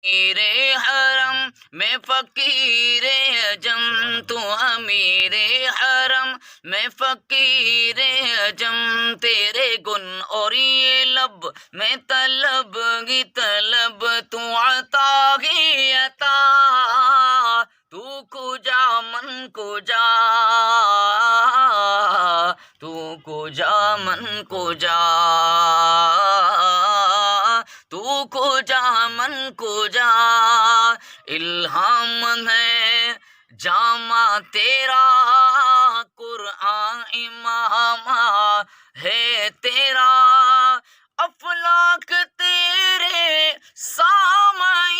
میرے حرم میں فقیر اعظم تو امیر حرم میں فقیر اعظم تیرے گن اور یہ لب میں طلب ہی طلب تو عطا ہی عطا تو کجا من کجا تو کجا من کجا تو کجا من کجا الہام ہے جامع تیرا قرآن امام ہے تیرا افلاک تیرے سامع